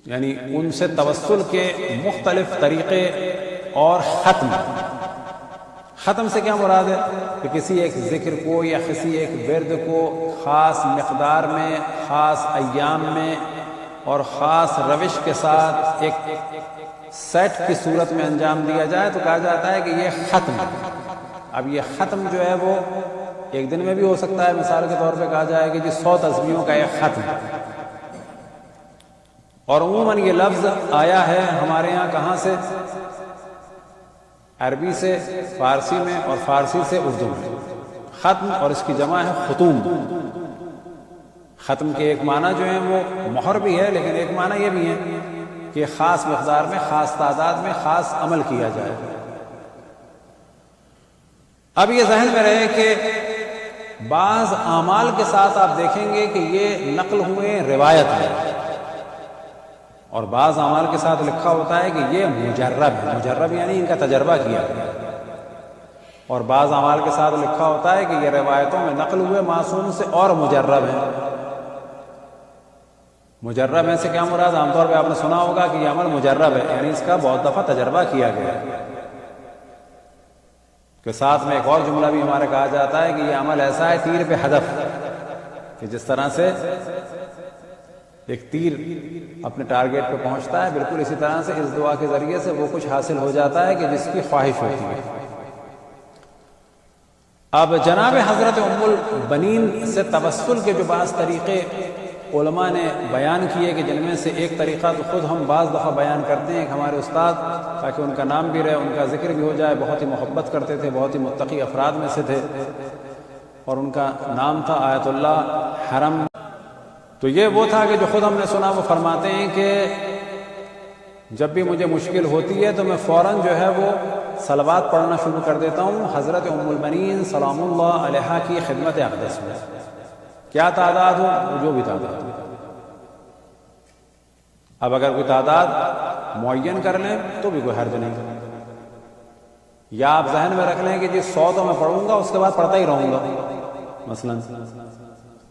یعنی ان سے توسل کے مختلف طریقے اور ختم سے کیا مراد ہے کہ کسی ایک ذکر کو یا کسی ایک ورد کو خاص مقدار میں، خاص ایام میں اور خاص روش کے ساتھ ایک سیٹ کی صورت میں انجام دیا جائے تو کہا جاتا ہے کہ یہ ختم ہے۔ اب یہ ختم جو ہے وہ ایک دن میں بھی ہو سکتا ہے، مثال کے طور پہ کہا جائے کہ جی 100 تسبیحوں کا ایک ختم، اور عموماً یہ لفظ آیا ہے ہمارے یہاں کہاں سے؟ عربی سے، فارسی میں، اور فارسی سے اردو میں۔ ختم اور اس کی جمع ہے ختوم۔ ختم کے ایک معنی جو ہیں وہ مہر بھی ہے، لیکن ایک معنی یہ بھی ہے کہ خاص مقدار میں، خاص تعداد میں خاص عمل کیا جائے۔ اب یہ ذہن میں رہے کہ بعض اعمال کے ساتھ آپ دیکھیں گے کہ یہ نقل ہوئے روایت ہے، اور بعض اعمال کے ساتھ لکھا ہوتا ہے کہ یہ مجرب ہے۔ مجرب یعنی ان کا تجربہ کیا گیا، اور بعض اعمال کے ساتھ لکھا ہوتا ہے کہ یہ روایتوں میں نقل ہوئے معصوم سے اور مجرب ہیں۔ مجرب ہے سے کیا مراد؟ عام طور پہ آپ نے سنا ہوگا کہ یہ عمل مجرب ہے، یعنی اس کا بہت دفعہ تجربہ کیا گیا ہے، کہ ساتھ میں ایک اور جملہ بھی ہمارا کہا جاتا ہے کہ یہ عمل ایسا ہے تیر پہ ہدف، کہ جس طرح سے ایک تیر اپنے ٹارگیٹ پہ پہنچتا ہے، بالکل اسی طرح سے اس دعا کے ذریعے سے وہ کچھ حاصل ہو جاتا ہے کہ جس کی خواہش ہوتی ہے۔ اب جناب حضرت ام البنین سے توسل کے جو بعض طریقے علماء نے بیان کیے، کہ جن میں سے ایک طریقہ تو خود ہم بعض دفعہ بیان کرتے ہیں کہ ہمارے استاد، تاکہ ان کا نام بھی رہے، ان کا ذکر بھی ہو جائے، بہت ہی محبت کرتے تھے، بہت ہی متقی افراد میں سے تھے، اور ان کا نام تھا آیت اللہ حرم۔ تو یہ وہ تھا کہ جو خود ہم نے سنا، وہ فرماتے ہیں کہ جب بھی مجھے مشکل ہوتی ہے تو میں فوراً جو ہے وہ صلوات پڑھنا شروع کر دیتا ہوں حضرت ام البنین سلام اللہ علیہا کی خدمت اقدس میں، کیا تعداد ہو، جو بھی تعداد ہو۔ اب اگر کوئی تعداد معین کر لیں تو بھی کوئی حرج نہیں، یا آپ ذہن میں رکھ لیں کہ جی 100 تو میں پڑھوں گا، اس کے بعد پڑھتا ہی رہوں گا، مثلا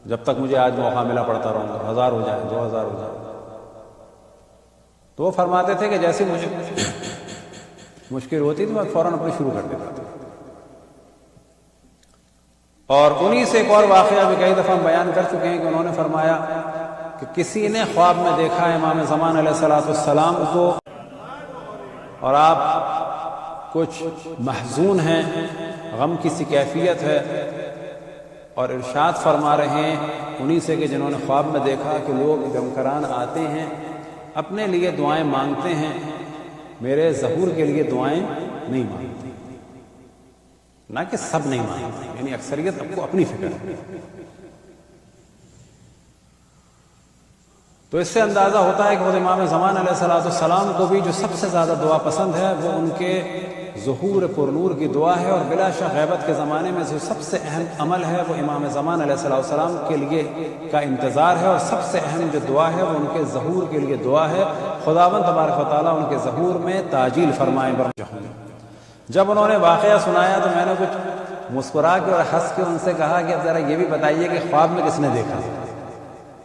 جب تک مجھے آج موقع ملا پڑھتا رہوں گا، 1000 ہو جائے، 2000 ہو جائے۔ تو وہ فرماتے تھے کہ جیسی مجھے مشکل ہوتی تو میں فوراً اپنی شروع کر دیتا تھا۔ اور انہی سے ایک اور واقعہ بھی کئی دفعہ ہم بیان کر چکے ہیں کہ انہوں نے فرمایا کہ کسی نے خواب میں دیکھا امام زمان علیہ السلام کو، اور آپ کچھ محزون ہیں، غم کی سی کیفیت ہے، اور ارشاد فرما رہے ہیں انہی سے کہ جنہوں نے خواب میں دیکھا کہ لوگ غمکران آتے ہیں، اپنے لیے دعائیں مانگتے ہیں، میرے ظہور کے لیے دعائیں نہیں مانگتے، نہ کہ سب نہیں مانگتے، یعنی اکثریت آپ کو اپنی فکر ہے۔ تو اس سے اندازہ ہوتا ہے کہ وہ امام زمان علیہ السلام کو بھی جو سب سے زیادہ دعا پسند ہے وہ ان کے ظہور پر نور کی دعا ہے، اور بلا شک غیبت کے زمانے میں جو سب سے اہم عمل ہے وہ امام زمان علیہ السلام کے لیے کا انتظار ہے، اور سب سے اہم جو دعا ہے وہ ان کے ظہور کے لیے دعا ہے، خداوند تبارک و تعالیٰ ان کے ظہور میں تعجیل فرمائے برجہوں۔ جب انہوں نے واقعہ سنایا تو میں نے کچھ مسکرا کے اور ہنس کے ان سے کہا کہ اب ذرا یہ بھی بتائیے کہ خواب میں کس نے دیکھا،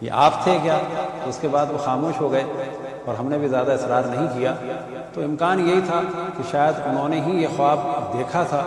یہ آپ تھے کیا؟ اس کے بعد وہ خاموش ہو گئے، اور ہم نے بھی زیادہ اصرار نہیں کیا۔ تو امکان یہی تھا کہ شاید انہوں نے ہی یہ خواب دیکھا تھا،